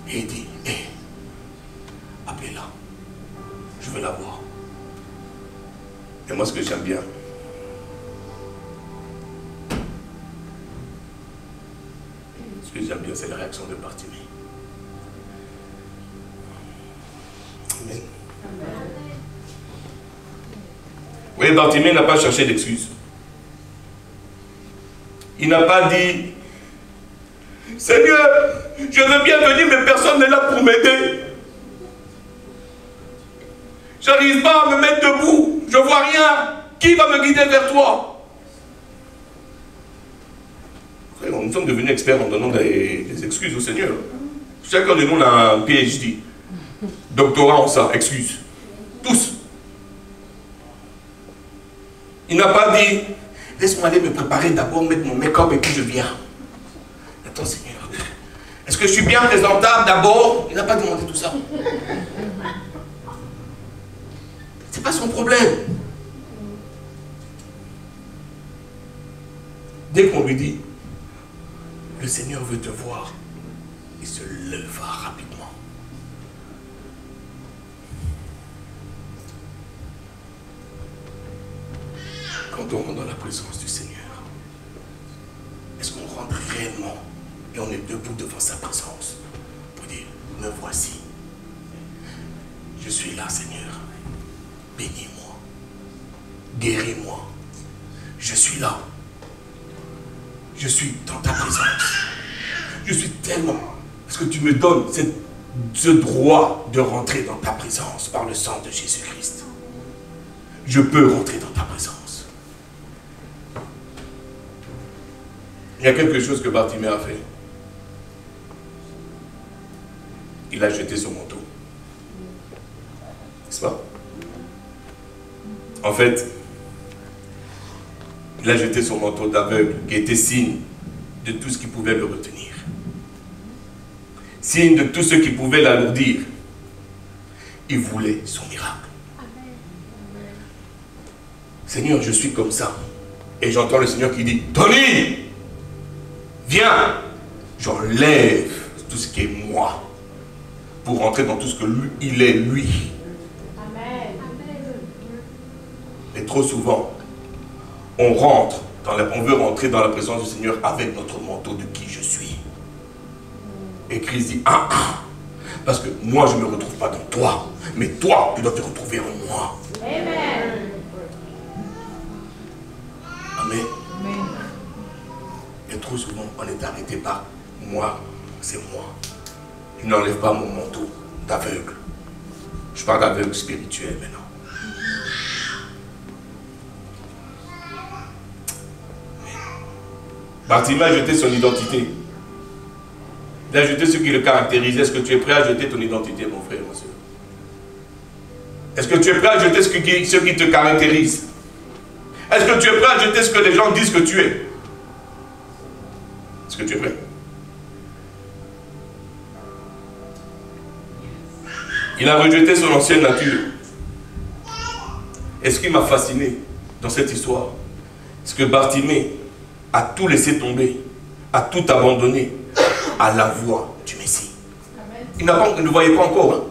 Et il dit, hé, appelez-la. Je veux la voir. Et moi, ce que j'aime bien, c'est la réaction de Bartimée. Amen. Oui, Bartimée n'a pas cherché d'excuses. Il n'a pas dit, Seigneur, je veux bien venir, mais personne n'est là pour m'aider. J'arrive pas à me mettre debout, je vois rien. Qui va me guider vers toi? Frère, nous sommes devenus experts en donnant des excuses au Seigneur. Chacun de nous a un PhD. Doctorat en ça, excuses. Tous. Il n'a pas dit, laisse-moi aller me préparer d'abord, mettre mon make-up et puis je viens. Attends Seigneur, est-ce que je suis bien présentable d'abord? Il n'a pas demandé tout ça. C'est pas son problème. Dès qu'on lui dit, le Seigneur veut te voir, il se leva rapidement. Quand on rentre dans la présence du Seigneur, est-ce qu'on rentre réellement et on est debout devant sa présence pour dire, me voici. Je suis là, Seigneur. Bénis-moi. Guéris-moi. Je suis là. Je suis dans ta présence. Je suis tellement... Parce que tu me donnes ce droit de rentrer dans ta présence par le sang de Jésus-Christ. Je peux rentrer dans ta présence. Il y a quelque chose que Bartimée a fait. Il a jeté son manteau. N'est-ce pas? En fait, il a jeté son manteau d'aveugle qui était signe de tout ce qui pouvait le retenir. Signe de tout ce qui pouvait l'alourdir. Il voulait son miracle. Seigneur, je suis comme ça. Et j'entends le Seigneur qui dit, Tony, viens, j'enlève tout ce qui est moi pour rentrer dans tout ce que lui, il est lui. Amen. Et trop souvent, on rentre, on veut rentrer dans la présence du Seigneur avec notre manteau de qui je suis. Et Christ dit, parce que moi je ne me retrouve pas dans toi, mais toi tu dois te retrouver en moi. Amen. Amen. trop souvent, on est arrêté par moi, c'est moi. Je n'enlève pas mon manteau d'aveugle. Je parle d'aveugle spirituel maintenant. Bartimée a jeté son identité. Il a jeté ce qui le caractérisait. Est-ce que tu es prêt à jeter ton identité, mon frère, ma soeur? Est-ce que tu es prêt à jeter ce qui te caractérise? Est-ce que tu es prêt à jeter ce que les gens disent que tu es? Est-ce que tu es prêt? Il a rejeté son ancienne nature. Et ce qui m'a fasciné dans cette histoire, c'est que Bartimée a tout laissé tomber, a tout abandonné à la voix du Messie. Il ne voyait pas encore. Hein?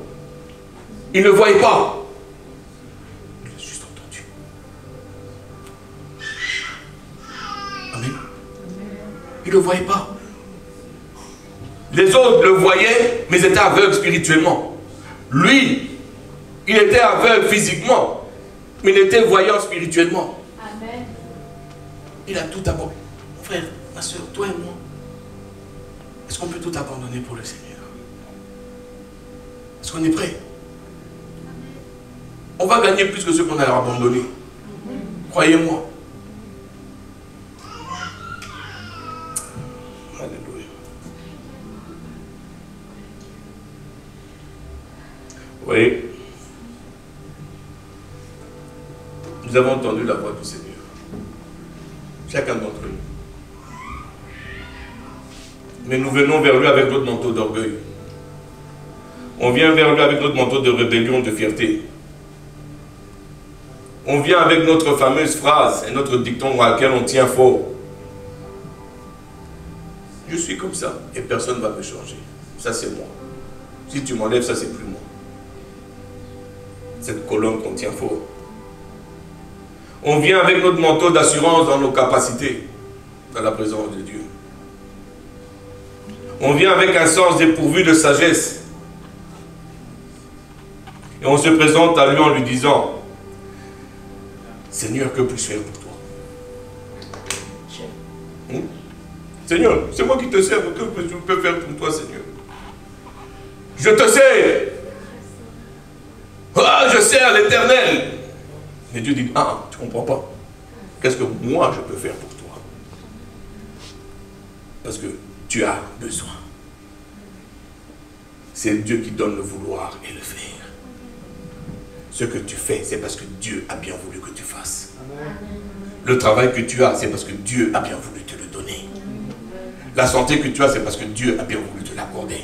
Il ne voyait pas. Il a juste entendu. Amen. Il ne le voyait pas. Les autres le voyaient, mais ils étaient aveugles spirituellement. Lui, il était aveugle physiquement, mais il était voyant spirituellement. Amen. Il a tout abandonné. Mon frère, ma soeur, toi et moi, est-ce qu'on peut tout abandonner pour le Seigneur? Est-ce qu'on est prêt? On va gagner plus que ce qu'on a abandonné. Croyez-moi. Alléluia. Vous voyez, nous avons entendu la voix du Seigneur. Chacun d'entre nous. Mais nous venons vers lui avec notre manteau d'orgueil. On vient vers lui avec notre manteau de rébellion, de fierté. On vient avec notre fameuse phrase et notre dicton à laquelle on tient fort. Je suis comme ça et personne ne va me changer. Ça c'est moi. Si tu m'enlèves, ça c'est plus moi. Cette colonne qu'on tient fort. On vient avec notre manteau d'assurance dans nos capacités, dans la présence de Dieu. On vient avec un sens dépourvu de sagesse. Et on se présente à lui en lui disant, Seigneur, que puis-je faire pour toi? Seigneur, c'est moi qui te sers, que je peux faire pour toi, Seigneur? Je te sers. Ah, je sers l'Éternel. Mais Dieu dit, ah, tu ne comprends pas. Qu'est-ce que moi je peux faire pour toi? Parce que tu as besoin. C'est Dieu qui donne le vouloir et le faire. Ce que tu fais, c'est parce que Dieu a bien voulu que tu fasses. Amen. Le travail que tu as, c'est parce que Dieu a bien voulu te le donner. La santé que tu as, c'est parce que Dieu a bien voulu te l'accorder.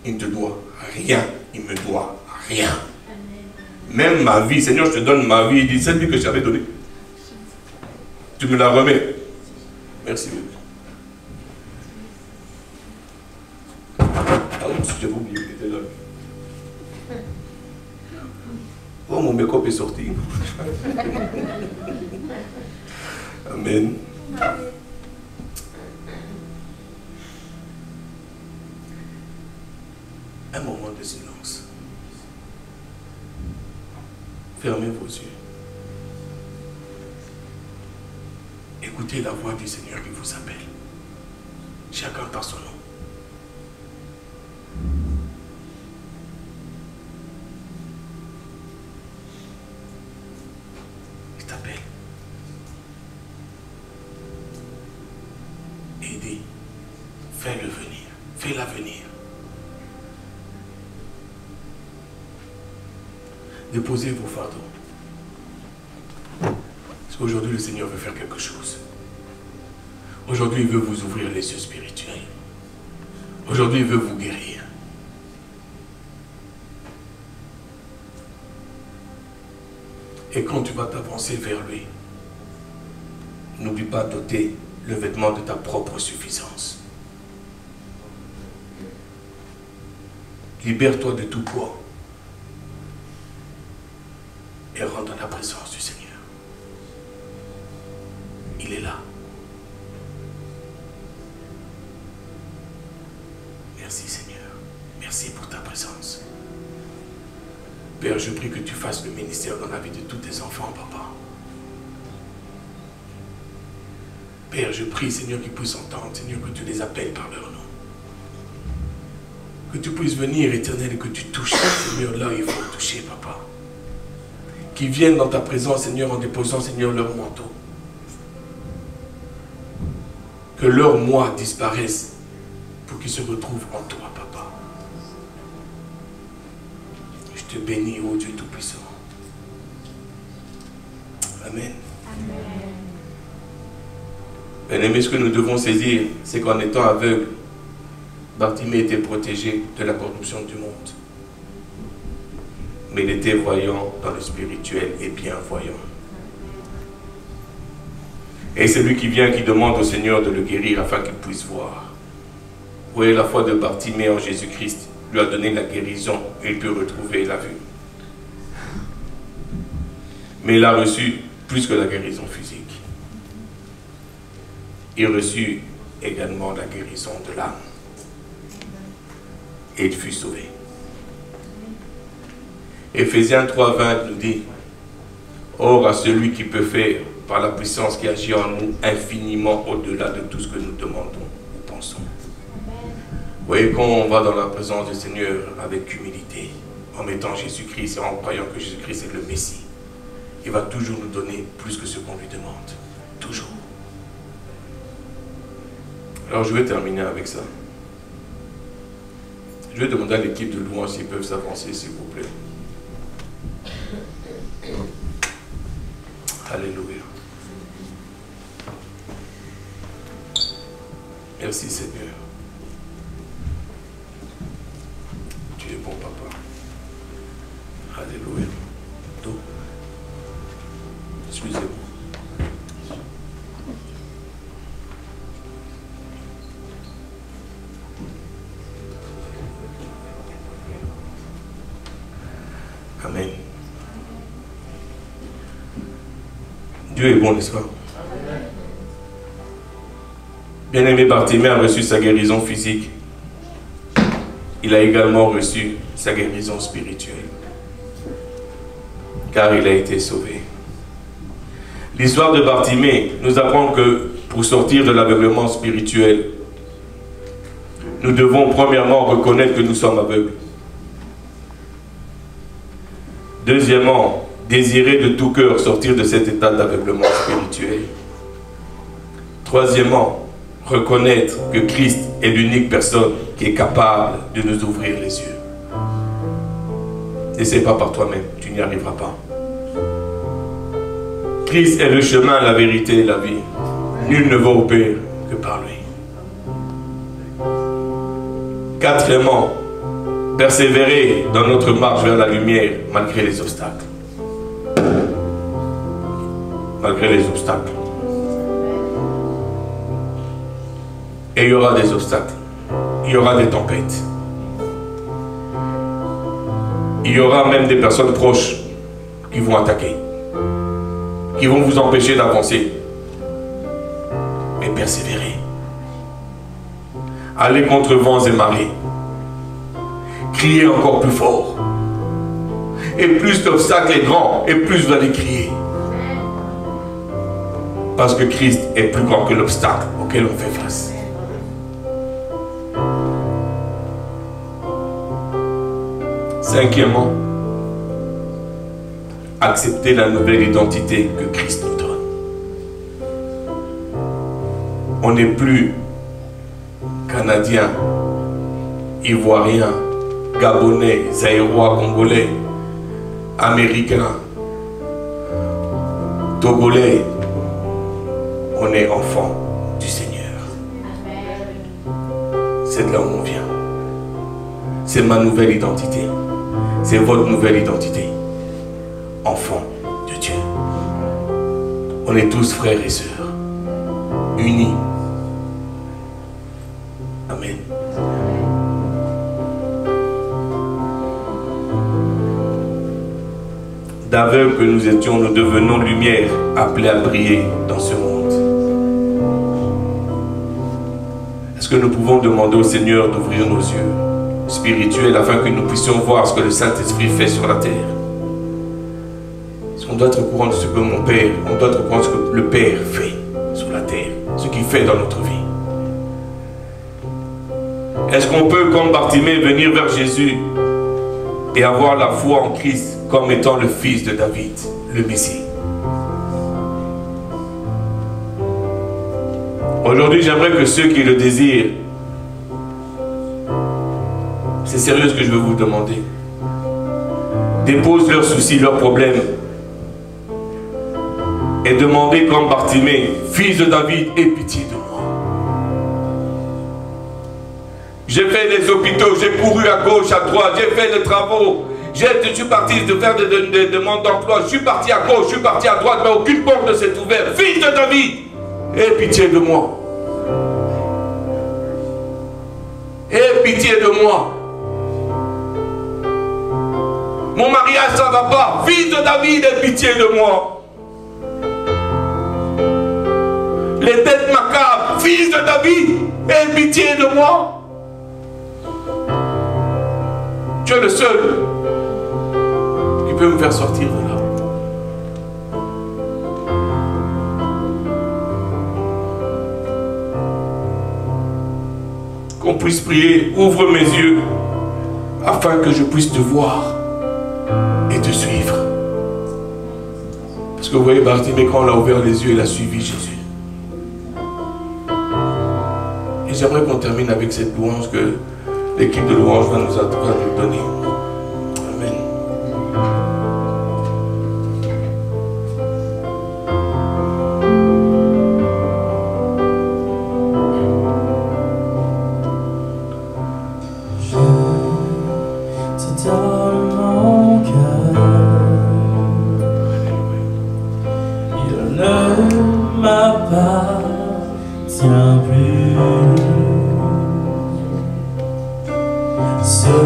Il ne te doit rien. Il me doit rien. Même ma vie, Seigneur, je te donne ma vie. Il dit, celle que je t'avais donnée, tu me la remets. Merci. Ah oui, j'avais oublié qu'il était là. Oh, mon make-up est sorti. Amen. Un moment de silence. Fermez vos yeux. Écoutez la voix du Seigneur qui vous appelle. Chacun par son nom. Il t'appelle. Et il dit, fais-le venir. Fais-la venir. Déposez vos fardeaux. Parce qu'aujourd'hui, le Seigneur veut faire quelque chose. Aujourd'hui, il veut vous ouvrir les yeux spirituels. Aujourd'hui, il veut vous guérir. Et quand tu vas t'avancer vers lui, n'oublie pas d'ôter le vêtement de ta propre suffisance. Libère-toi de tout poids. Et rentre dans la présence du Seigneur. Il est là. Merci Seigneur. Merci pour ta présence. Père, je prie que tu fasses le ministère dans la vie de tous tes enfants, papa. Père, je prie, Seigneur, qu'ils puissent entendre, Seigneur, que tu les appelles par leur nom. Que tu puisses venir, Éternel, et que tu touches, Seigneur, là où il faut toucher, Papa. Qu'ils viennent dans ta présence, Seigneur, en déposant, Seigneur, leur manteau. Que leur moi disparaisse pour qu'ils se retrouvent en toi, Papa. Je te bénis, ô Dieu Tout-Puissant. Amen. Bien-aimés, ce que nous devons saisir, c'est qu'en étant aveugle, Bartimée était protégé de la corruption du monde. Mais il était voyant dans le spirituel et bien voyant. Et c'est lui qui vient, qui demande au Seigneur de le guérir afin qu'il puisse voir. Vous voyez, la foi de Bartimée en Jésus-Christ lui a donné la guérison et il peut retrouver la vue. Mais il a reçu plus que la guérison physique. Il reçut également la guérison de l'âme. Et il fut sauvé. Éphésiens 3:20 nous dit: Or à celui qui peut faire, par la puissance qui agit en nous, infiniment au-delà de tout ce que nous demandons ou pensons. Vous voyez, quand on va dans la présence du Seigneur avec humilité, en mettant Jésus-Christ et en croyant que Jésus-Christ est le Messie, il va toujours nous donner plus que ce qu'on lui demande. Toujours. Alors je vais terminer avec ça. Je vais demander à l'équipe de louange s'ils peuvent s'avancer, s'il vous plaît. Alléluia. Merci Seigneur. Tu es bon, Papa. Alléluia. Tout. Excusez-moi. Amen. Dieu est bon, n'est-ce pas? Bien-aimé Bartimée a reçu sa guérison physique. Il a également reçu sa guérison spirituelle. Car il a été sauvé. L'histoire de Bartimée nous apprend que pour sortir de l'aveuglement spirituel, nous devons premièrement reconnaître que nous sommes aveugles. Deuxièmement, désirer de tout cœur sortir de cet état d'aveuglement spirituel. Troisièmement, reconnaître que Christ est l'unique personne qui est capable de nous ouvrir les yeux. N'essaie pas par toi-même, tu n'y arriveras pas. Christ est le chemin, la vérité et la vie. Nul ne va au Père que par lui. Quatrièmement, persévérer dans notre marche vers la lumière malgré les obstacles. Malgré les obstacles. Et il y aura des obstacles. Il y aura des tempêtes. Il y aura même des personnes proches qui vont attaquer. Qui vont vous empêcher d'avancer. Mais persévérez. Allez contre vents et marées. Criez encore plus fort. Et plus l'obstacle est grand, et plus vous allez crier. Parce que Christ est plus grand que l'obstacle auquel on fait face. Cinquièmement, accepter la nouvelle identité que Christ nous donne. On n'est plus Canadien, Ivoirien, Gabonais, Zaïrois, Congolais, Américains, Togolais. On est enfant du Seigneur. C'est de là où on vient. C'est ma nouvelle identité. C'est votre nouvelle identité. Enfant de Dieu. On est tous frères et sœurs. Unis. Amen. D'aveugles que nous étions, nous devenons lumière, appelés à briller dans ce monde. Est-ce que nous pouvons demander au Seigneur d'ouvrir nos yeux spirituels afin que nous puissions voir ce que le Saint-Esprit fait sur la terre? Est-ce qu'on doit être au courant de ce que mon Père, on doit être au courant de ce que le Père fait sur la terre, ce fait dans notre vie. Est-ce qu'on peut, comme Bartimée, venir vers Jésus et avoir la foi en Christ comme étant le fils de David, le Messie? Aujourd'hui, j'aimerais que ceux qui le désirent, c'est sérieux ce que je veux vous demander, déposent leurs soucis, leurs problèmes et demandez comme Bartimée, fils de David, aie pitié de moi. J'ai fait les hôpitaux, j'ai couru à gauche, à droite, j'ai fait les travaux, je suis parti de faire des demandes d'emploi, je suis parti à gauche, je suis parti à droite, mais aucune porte ne s'est ouverte. Fils de David, aie pitié de moi. Aie pitié de moi. Mon mariage, ça ne va pas. Fils de David, aie pitié de moi. Les têtes macabres, fils de David, aie pitié de moi. Tu es le seul qui peut me faire sortir de là. Qu'on puisse prier, ouvre mes yeux afin que je puisse te voir et te suivre. Parce que vous voyez, Bartimée, quand on l'a ouvert les yeux, il a suivi Jésus. Et j'aimerais qu'on termine avec cette louange que l'équipe de louange va nous donner. Amen. Je te donne mon cœur. Il ne m'appartient plus. Ce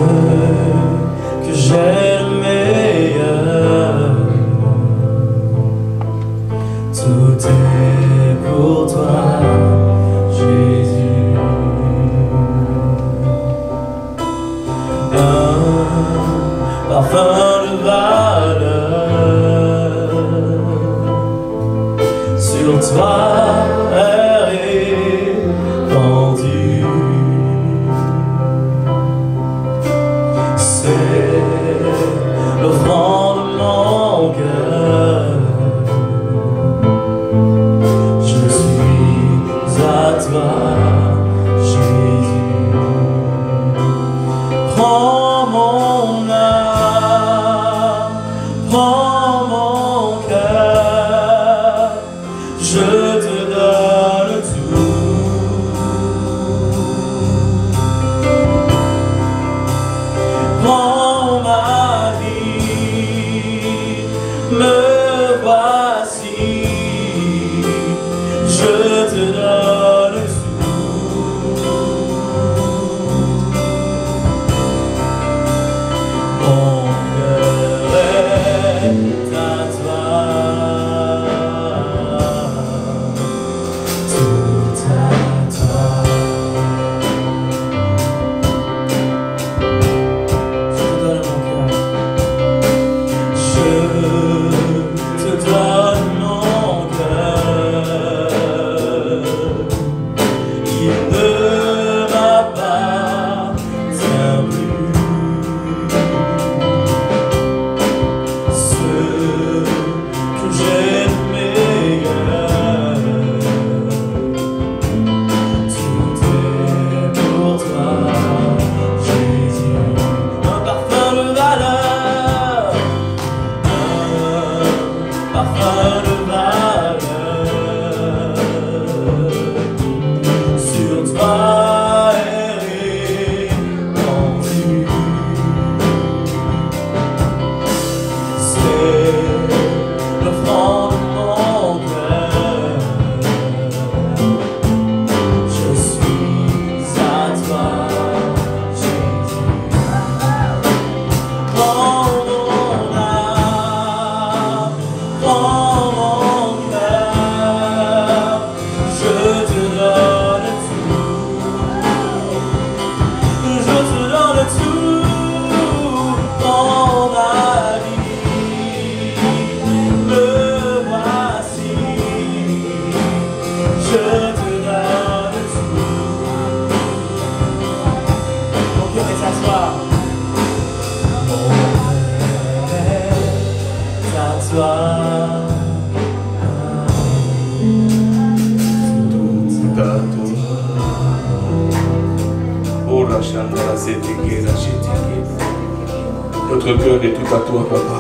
Notre cœur est tout à toi, papa.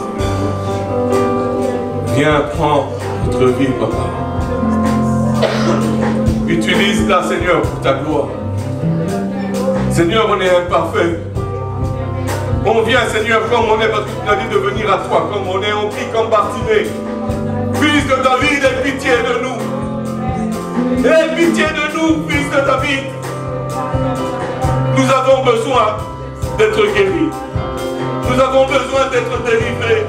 Viens prendre notre vie, papa. Utilise-la, Seigneur, pour ta gloire. Seigneur, on est imparfait. On vient, Seigneur, comme on est, parce que tu nous as dit de venir à toi, comme on est, on prie comme Bartimée. Fils de David, aie pitié de nous. Aie pitié de nous, fils de David. Nous avons besoin d'être guéris. Nous avons besoin d'être délivrés.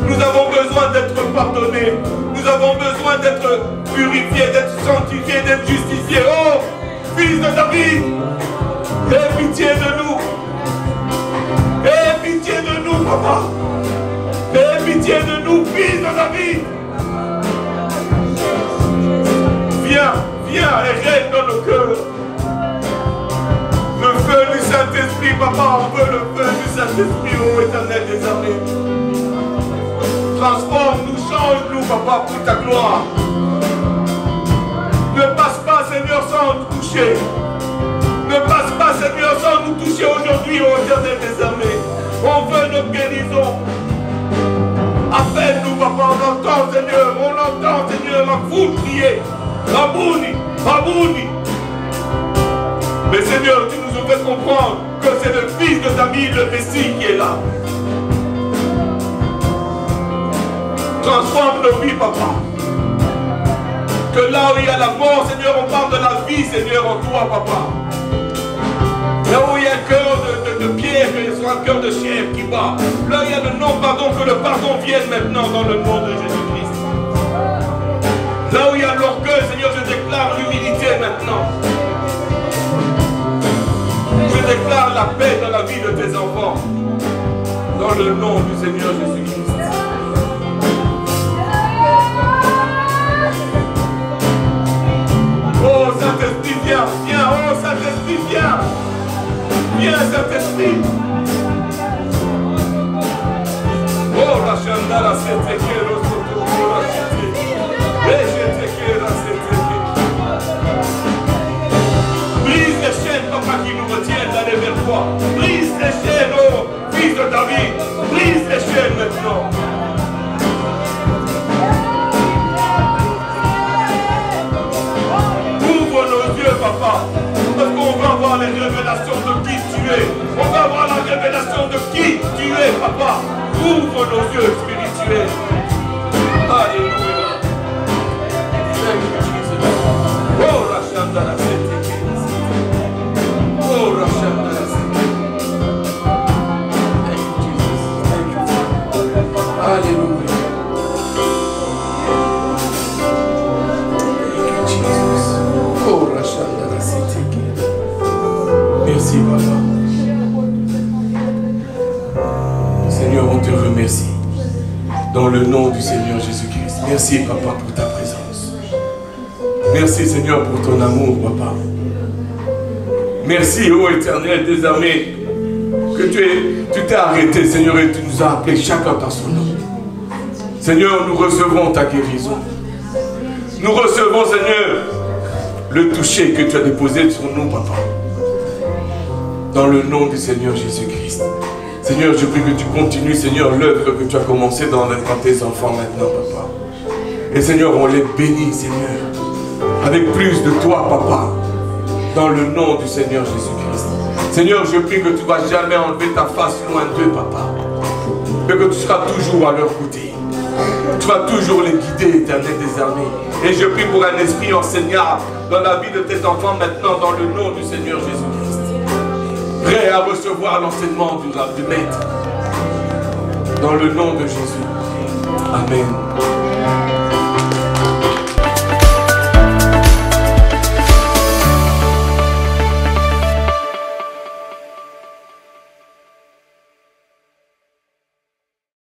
Nous avons besoin d'être pardonnés. Nous avons besoin d'être purifiés, d'être sanctifiés, d'être justifiés. Oh, fils de David, aie pitié de nous. Aie pitié de nous, papa. Aie pitié de nous, fils de David. Viens, viens et règne dans nos cœurs. Le feu du Saint-Esprit, papa, on veut le feu du Saint-Esprit, ô Éternel des armées. Transforme-nous, change-nous, papa, pour ta gloire. Ne passe pas, Seigneur, sans nous toucher. Ne passe pas, Seigneur, sans nous toucher aujourd'hui, ô Éternel des armées. On veut notre guérison. Appelle-nous, papa, on entend, Seigneur, la foule crier. Rabouni, Rabouni. Mais Seigneur, tu nous as fait comprendre que c'est le fils de David, le Messie, qui est là. Transforme nos vies, papa. Que là où il y a la mort, Seigneur, on parle de la vie, Seigneur, en toi, papa. Là où il y a un cœur de pierre, que ce soit un cœur de chèvre qui bat. Là où il y a le non-pardon, que le pardon vienne maintenant dans le nom de Jésus-Christ. Là où il y a l'orgueil, Seigneur, je déclare l'humilité maintenant. Je déclare la paix dans la vie de tes enfants. Dans le nom du Seigneur Jésus-Christ. Oh Saint-Esprit, viens, viens, oh Saint-Esprit, viens. Viens Saint-Esprit. Oh la chandala, c'était que le soto, la cité. Et j'étais que la cité. Brise les chaînes, papa, qui nous retiennent d'aller vers toi. Brise les chaînes, oh fils de David. Brise les chaînes maintenant. Ouvre nos yeux, papa. Parce qu'on va avoir les révélations de qui tu es. On va avoir la révélation de qui tu es, papa. Ouvre nos yeux spirituels. Alléluia. Thank you, Jesus. Oh, la chandala, c'était. Oh, la chandala, c'était. Thank you, Jesus. Thank you. Alléluia. Thank you, Jesus. Oh, la chandala, c'était. Merci, papa. Seigneur, on te remercie. Dans le nom du Seigneur Jésus-Christ. Merci, papa, pour ta présence. Merci, Seigneur, pour ton amour, papa. Merci, ô Éternel des armées, que tu t'es arrêté, Seigneur, et tu nous as appelés chacun par son nom. Seigneur, nous recevons ta guérison. Nous recevons, Seigneur, le toucher que tu as déposé sur nous, papa. Dans le nom du Seigneur Jésus-Christ. Seigneur, je prie que tu continues, Seigneur, l'œuvre que tu as commencée dans tes enfants maintenant, papa. Et Seigneur, on les bénit, Seigneur, avec plus de toi, papa, dans le nom du Seigneur Jésus-Christ. Seigneur, je prie que tu ne vas jamais enlever ta face loin d'eux, papa. Mais que tu seras toujours à leur côté. Tu vas toujours les guider, Éternel des armées. Et je prie pour un esprit enseignant dans la vie de tes enfants maintenant, dans le nom du Seigneur Jésus-Christ. Prêt à recevoir l'enseignement du Maître. Dans le nom de Jésus. Amen.